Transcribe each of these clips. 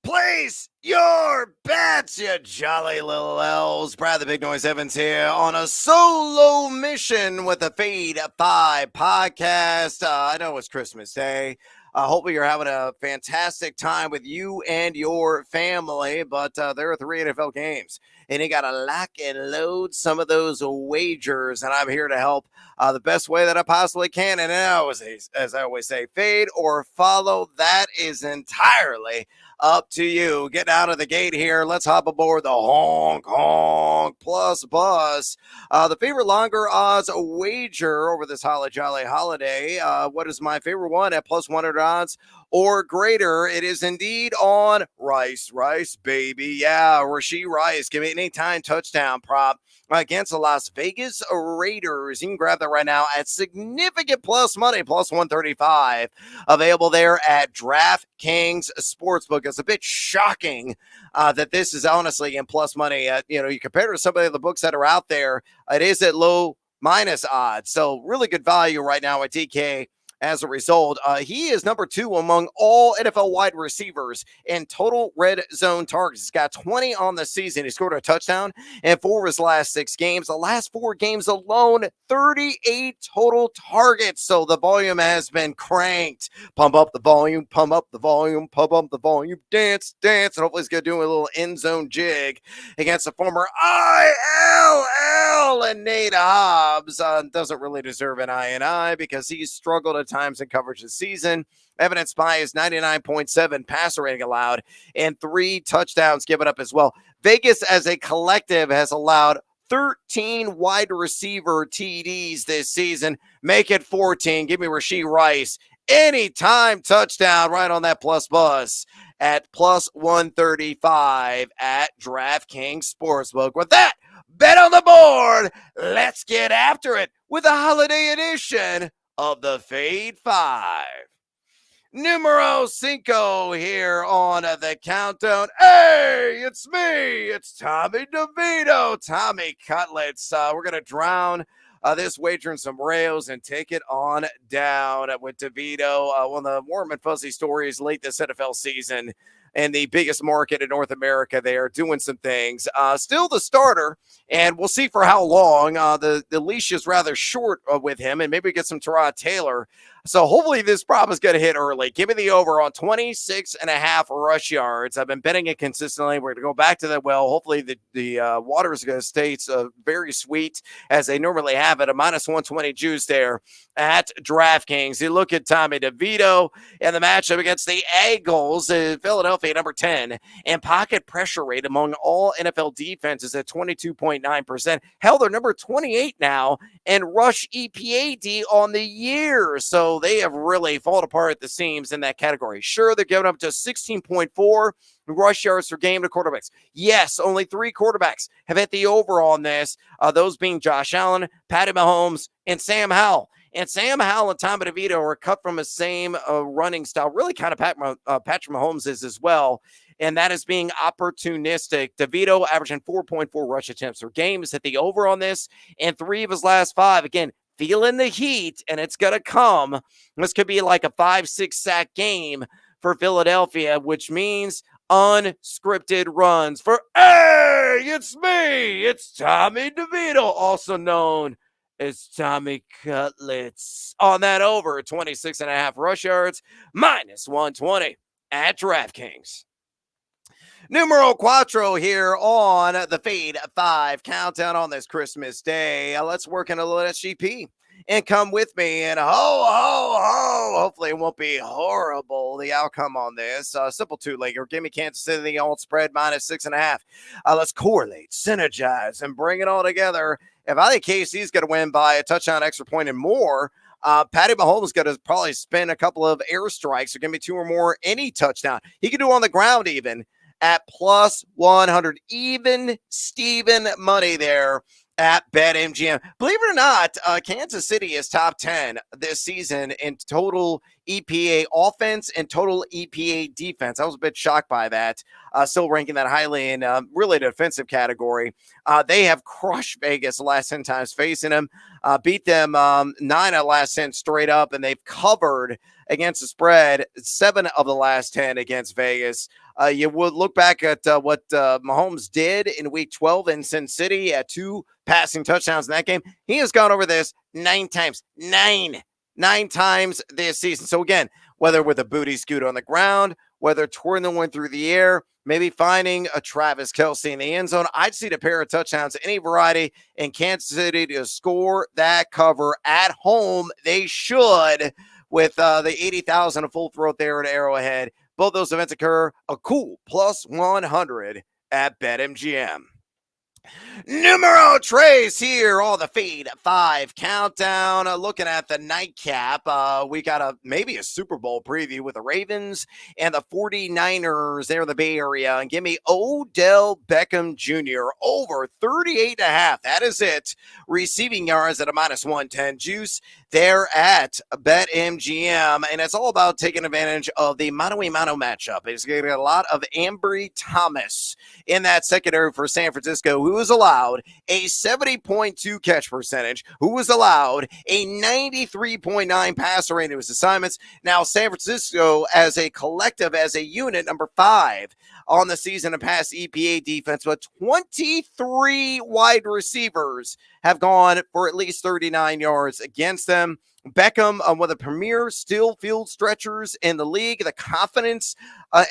Place your bets, you jolly little elves. Brad the Big Noise Evans here on a solo mission with the Fade 5 podcast. I know it's Christmas Day. Hopefully you're having a fantastic time with you and your family, but there are 3 NFL games, and you got to lock and load some of those wagers, and I'm here to help the best way that I possibly can. And as I always say, fade or follow, that is entirely up to you. Getting out of the gate here. Let's hop aboard the Honk Honk Plus Bus. The favorite longer odds wager over this holly jolly holiday. What is my favorite one at plus 100 odds or greater? It is indeed on Rice, baby. Yeah, Rashee Rice. Give me an anytime touchdown prop against the Las Vegas Raiders. You can grab that right now at significant plus money, plus 135. Available there at DraftKings Sportsbook. It's a bit shocking that this is honestly in plus money. You compare it to some of the books that are out there, it is at low minus odds. So really good value right now at DK. As a result, he is number 2 among all NFL wide receivers in total red zone targets. He's got 20 on the season. He scored a touchdown in 4 of his last 6 games. The last 4 games alone, 38 total targets. So the volume has been cranked. Pump up the volume, pump up the volume, pump up the volume, dance. And hopefully he's going to do a little end zone jig against the former ILL and Nate Hobbs. Doesn't really deserve an I because he's struggled at times in coverage this season, evidenced by his 99.7 passer rating allowed and 3 touchdowns given up as well. Vegas as a collective has allowed 13 wide receiver TDs this season. Make it 14. Give me Rashee Rice. Anytime touchdown right on that plus bus at plus 135 at DraftKings Sportsbook. With that, bet on the board. Let's get after it with a holiday edition of the Fade 5. Numero 5 here on the countdown. Hey, it's me. It's Tommy DeVito. Tommy Cutlets. We're going to drown this wager in some rails and take it on down with DeVito. One of the warm and fuzzy stories late this NFL season and the biggest market in North America. They are doing some things. Still the starter, and we'll see for how long. The leash is rather short with him, and maybe get some Tyrod Taylor. So hopefully this prop is going to hit early. Give me the over on 26.5 rush yards. I've been betting it consistently. We're going to go back to that well. Hopefully the water is going to stay very sweet as they normally have it. A minus 120 juice there at DraftKings. You look at Tommy DeVito and the matchup against the Eagles. Philadelphia, number 10, and pocket pressure rate among all NFL defenses at 22.9%. Hell, they're number 28 now, and rush EPAD on the year. So they have really fallen apart at the seams in that category. Sure, they're giving up just 16.4 rush yards per game to quarterbacks. Yes, only 3 quarterbacks have hit the over on this, those being Josh Allen, Patty Mahomes, and Sam Howell. And Sam Howell and Tommy DeVito are cut from the same running style, really kind of Patrick Mahomes is as well, and that is being opportunistic. DeVito averaging 4.4 rush attempts per game. Has hit the over on this in 3 of his last 5. Again, feeling the heat, and it's going to come. This could be like a 5-6 sack game for Philadelphia, which means unscripted runs for, hey, it's me. It's Tommy DeVito, also known as Tommy Cutlets. On that over, 26.5 rush yards, minus 120 at DraftKings. Numero 4 here on the Fade 5 countdown on this Christmas Day. Let's work in a little SGP and come with me and ho, ho, ho. Hopefully it won't be horrible, the outcome on this. Simple 2-legger. Give me Kansas City alt spread minus 6.5. Let's correlate, synergize, and bring it all together. If I think KC's going to win by a touchdown, extra point, and more, Patty Mahomes is going to probably spin a couple of airstrikes. They're going to be 2 or more, any touchdown. He can do on the ground even at plus 100. Even Steven money there at BetMGM. Believe it or not, Kansas City is top 10 this season in total EPA offense and total EPA defense. I was a bit shocked by that. Still ranking that highly in really the defensive category. They have crushed Vegas the last 10 times facing them, beat them 9 out of the last 10 straight up, and they've covered against the spread 7 of the last 10 against Vegas. You would look back at what Mahomes did in week 12 in Sin City at 2 passing touchdowns in that game. He has gone over this 9 times. Nine times this season. So again, whether with a booty scoot on the ground, whether touring the one through the air, maybe finding a Travis Kelce in the end zone, I'd see a pair of touchdowns, any variety, in Kansas City to score that cover at home. They should, with the 80,000 a full throat there at Arrowhead. Both those events occur a cool plus 100 at BetMGM. Numero tres here on the Feed 5 countdown. Looking at the nightcap, we got maybe a Super Bowl preview with the Ravens and the 49ers there in the Bay Area. And give me Odell Beckham Jr. over 38.5. That is it. Receiving yards at a minus 110 juice there at BetMGM. And it's all about taking advantage of the mano-a-mano matchup. It's going to get a lot of Ambry Thomas in that secondary for San Francisco, who was allowed a 70.2 catch percentage, who was allowed a 93.9 passer rating to his assignments. Now, San Francisco as a collective, as a unit, number 5 on the season in pass EPA defense, but 23 wide receivers have gone for at least 39 yards against them. Beckham, one of the premier still field stretchers in the league. The confidence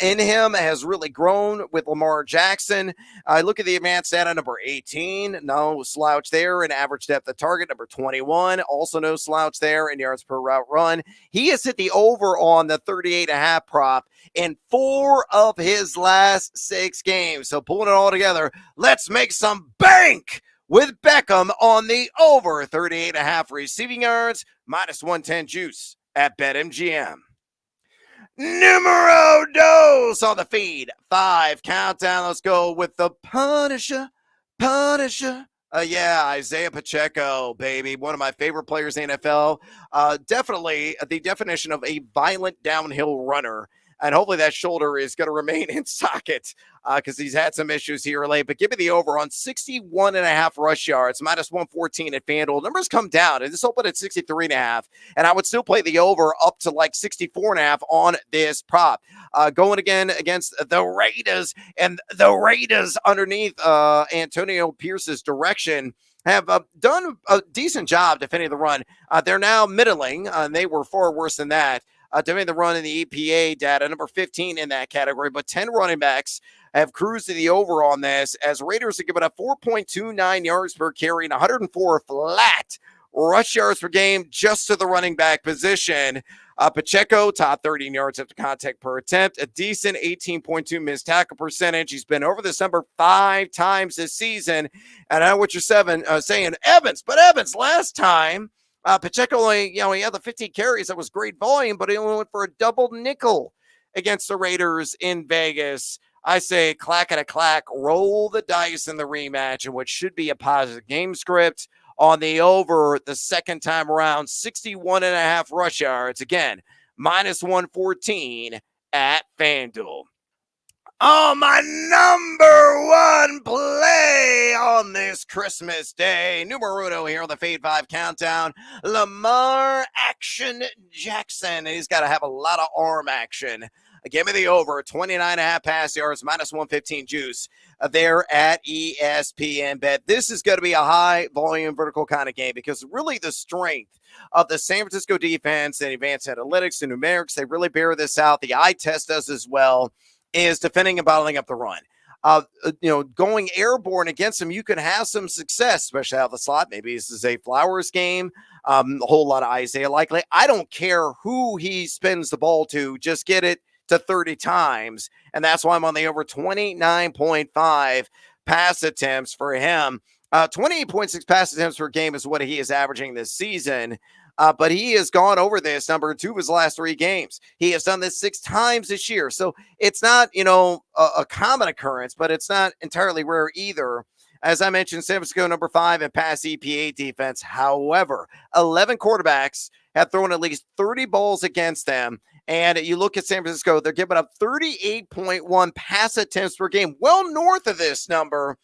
in him has really grown with Lamar Jackson. I look at the advanced data, number 18, no slouch there in average depth of target. Number 21, also no slouch there in yards per route run. He has hit the over on the 38.5 prop in 4 of his last 6 games. So pulling it all together, let's make some bank with Beckham on the over 38.5 receiving yards, minus 110 juice at BetMGM. Numero dos on the Feed 5 countdown. Let's go with the Punisher. Yeah, Isaiah Pacheco, baby. One of my favorite players in the NFL. Definitely the definition of a violent downhill runner. And hopefully that shoulder is going to remain in socket because he's had some issues here late. But give me the over on 61.5 rush yards, minus 114 at FanDuel. Numbers come down, and this opened at 63.5. And I would still play the over up to like 64.5 on this prop. Going again against the Raiders, and the Raiders underneath Antonio Pierce's direction have done a decent job defending the run. They're now middling, and they were far worse than that. Defending the run in the EPA data, number 15 in that category, but 10 running backs have cruised to the over on this, as Raiders have given up 4.29 yards per carry and 104 flat rush yards per game just to the running back position. Pacheco, top 13 yards after contact per attempt, a decent 18.2 missed tackle percentage. He's been over this number 5 times this season. And I know what you're saying, Evans, last time, Pacheco only, he had the 15 carries. That was great volume, but he only went for a double nickel against the Raiders in Vegas. I say clack at a clack, roll the dice in the rematch in what should be a positive game script on the over the second time around, 61.5 rush yards. Again, minus 114 at FanDuel. Oh, my number 1 play on this Christmas day. Numero uno here on the Fade 5 countdown. Lamar Action Jackson. He's got to have a lot of arm action. Give me the over, 29.5 pass yards, minus 115 juice there at ESPN Bet. This is going to be a high volume vertical kind of game because really the strength of the San Francisco defense and advanced analytics and numerics, they really bear this out. The eye test does as well, is defending and bottling up the run. Going airborne against them, you can have some success, especially out of the slot. Maybe this is a Flowers game, a whole lot of Isaiah likely. I don't care who he spins the ball to, just get it to 30 times. And that's why I'm on the over 29.5 pass attempts for him. 28.6 pass attempts per game is what he is averaging this season. But he has gone over this number 2 of his last 3 games. He has done this 6 times this year. So it's not, a common occurrence, but it's not entirely rare either. As I mentioned, San Francisco number 5 in pass EPA defense. However, 11 quarterbacks have thrown at least 30 balls against them. And you look at San Francisco, they're giving up 38.1 pass attempts per game, well north of this number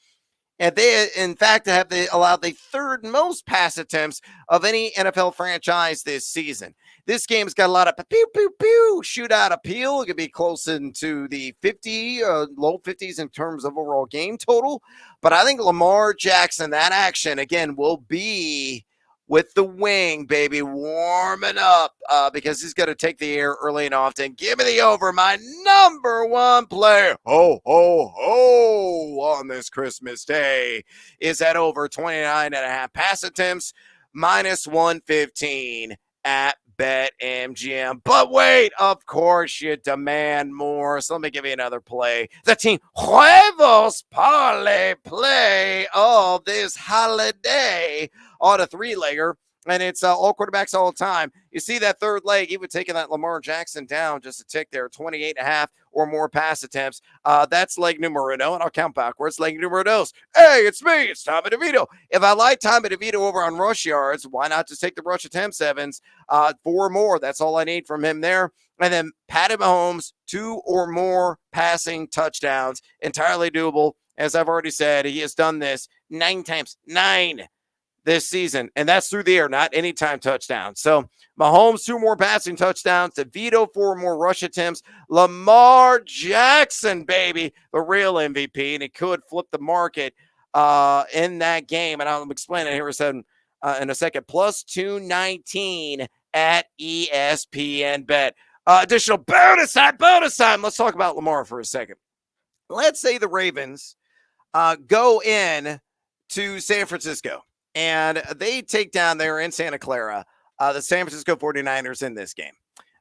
And they, in fact, allowed the third most pass attempts of any NFL franchise this season. This game's got a lot of pew, pew, pew, shootout appeal. It could be close into the 50, low 50s in terms of overall game total. But I think Lamar Jackson, that action, again, will be with the wing, baby, warming up because he's going to take the air early and often. Give me the over, my number one play. Ho, ho, ho, on this Christmas day is at over 29.5 pass attempts, minus 115 at BetMGM. But wait, of course you demand more. So let me give you another play. The team Huevos Parlay play of this holiday on a three-legger. And it's all quarterbacks all the time. You see that third leg, even taking that Lamar Jackson down just a tick there, 28.5 or more pass attempts. That's leg numero uno, and I'll count backwards. Leg numero dos. Hey, it's me. It's Tommy DeVito. If I like Tommy DeVito over on rush yards, why not just take the rush attempts, Evans? 4 more. That's all I need from him there. And then Patty Mahomes, 2 or more passing touchdowns. Entirely doable. As I've already said, he has done this 9 times. 9 this season, and that's through the air, not anytime touchdowns. So Mahomes, 2 more passing touchdowns, DeVito, 4 more rush attempts, Lamar Jackson, baby, the real MVP, and he could flip the market in that game, and I'll explain it here in a second. Plus 219 at ESPN Bet. Additional bonus time. Let's talk about Lamar for a second. Let's say the Ravens go in to San Francisco, and they take down there in Santa Clara the San Francisco 49ers in this game.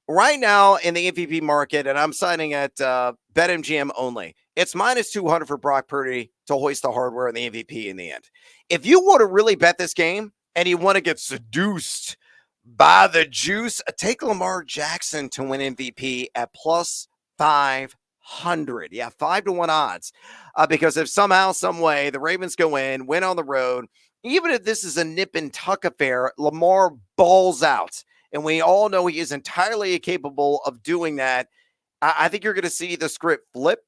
Right now in the MVP market, and I'm signing at BetMGM only, it's minus 200 for Brock Purdy to hoist the hardware and the MVP in the end. If you want to really bet this game and you want to get seduced by the juice, take Lamar Jackson to win MVP at plus 500. Yeah, 5-1 odds. Because if somehow, some way, the Ravens go in, win on the road, even if this is a nip and tuck affair, Lamar balls out. And we all know he is entirely capable of doing that. I think you're going to see the script flip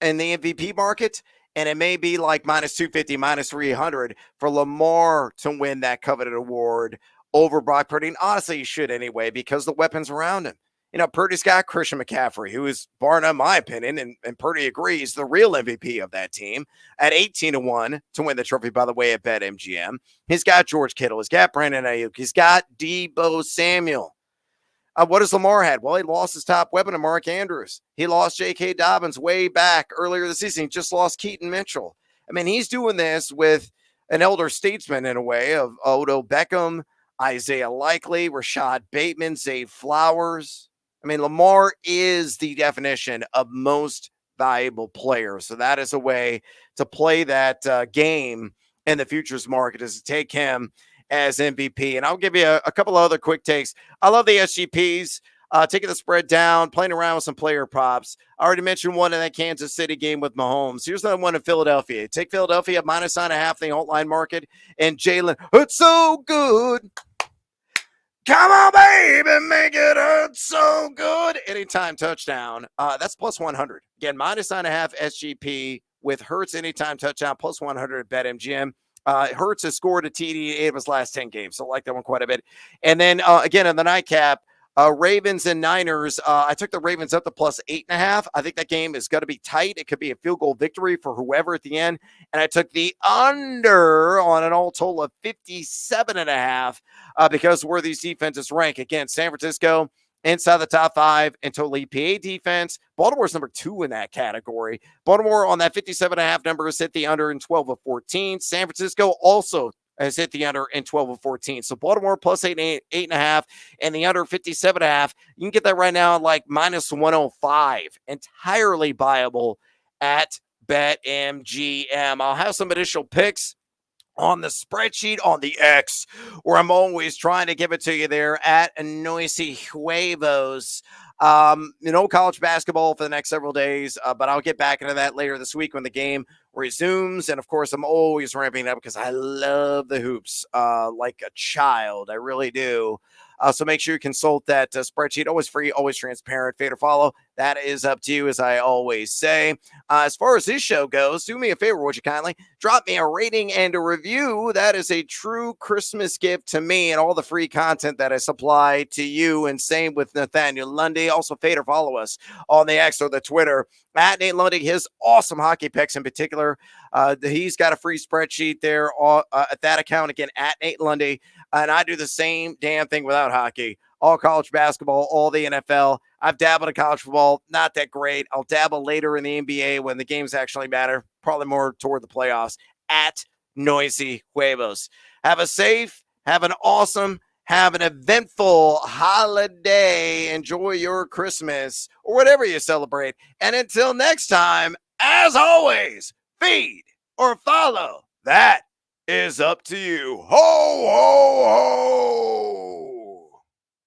in the MVP market. And it may be like minus 250, minus 300 for Lamar to win that coveted award over Brock Purdy. And honestly, he should anyway, because the weapons around him. You know, Purdy's got Christian McCaffrey, who is, bar none, my opinion, and Purdy agrees, the real MVP of that team at 18-1 to win the trophy, by the way, at BetMGM. He's got George Kittle. He's got Brandon Ayuk. He's got Deebo Samuel. What has Lamar had? Well, he lost his top weapon to Mark Andrews. He lost J.K. Dobbins way back earlier this season. He just lost Keaton Mitchell. I mean, he's doing this with an elder statesman in a way of Odell Beckham, Isaiah Likely, Rashad Bateman, Zay Flowers. I mean, Lamar is the definition of most valuable player. So that is a way to play that game in the futures market, is to take him as MVP. And I'll give you a couple of other quick takes. I love the SGPs. Taking the spread down, playing around with some player props. I already mentioned one in that Kansas City game with Mahomes. Here's another one in Philadelphia. Take Philadelphia minus 9.5 in the alt line market. And Jalen, it's so good. Come on, baby, make it hurt so good. Anytime touchdown. That's plus 100. Again, minus 9.5 SGP with Hurts anytime touchdown, plus 100 at BetMGM. Hurts has scored a TD in 8 of his last 10 games, so I like that one quite a bit. And then, again, in the nightcap, Ravens and Niners. I took the Ravens up to plus 8.5. I think that game is going to be tight. It could be a field goal victory for whoever at the end. And I took the under on an all total of 57.5 because where these defenses rank. Again, San Francisco inside the top 5 in total EPA defense. Baltimore's number 2 in that category. Baltimore on that 57.5 number has hit the under in 12 of 14. San Francisco also has hit the under in 12 of 14. So Baltimore plus 8.5 and the under 57.5. You can get that right now at like minus 105. Entirely viable at BetMGM. I'll have some additional picks on the spreadsheet on the X, where I'm always trying to give it to you there at Noisy Huevos. College basketball for the next several days, but I'll get back into that later this week when the game resumes. And of course, I'm always ramping up because I love the hoops like a child. I really do. So make sure you consult that spreadsheet. Always free, always transparent. Fade or follow That is up to you, as I always say. As far as this show goes, do me a favor, would you kindly? Drop me a rating and a review. That is a true Christmas gift to me and all the free content that I supply to you. And same with Nathaniel Lundy. Also, fade or follow us on the X or the Twitter at Nate Lundy. His awesome hockey picks in particular. He's got a free spreadsheet there at that account, again, at Nate Lundy. And I do the same damn thing without hockey. All college basketball, all the NFL. I've dabbled in college football, not that great. I'll dabble later in the NBA when the games actually matter, probably more toward the playoffs, at Noisy Huevos. Have a safe, have an awesome, have an eventful holiday. Enjoy your Christmas or whatever you celebrate. And until next time, as always, feed or follow. That is up to you. Ho, ho, ho!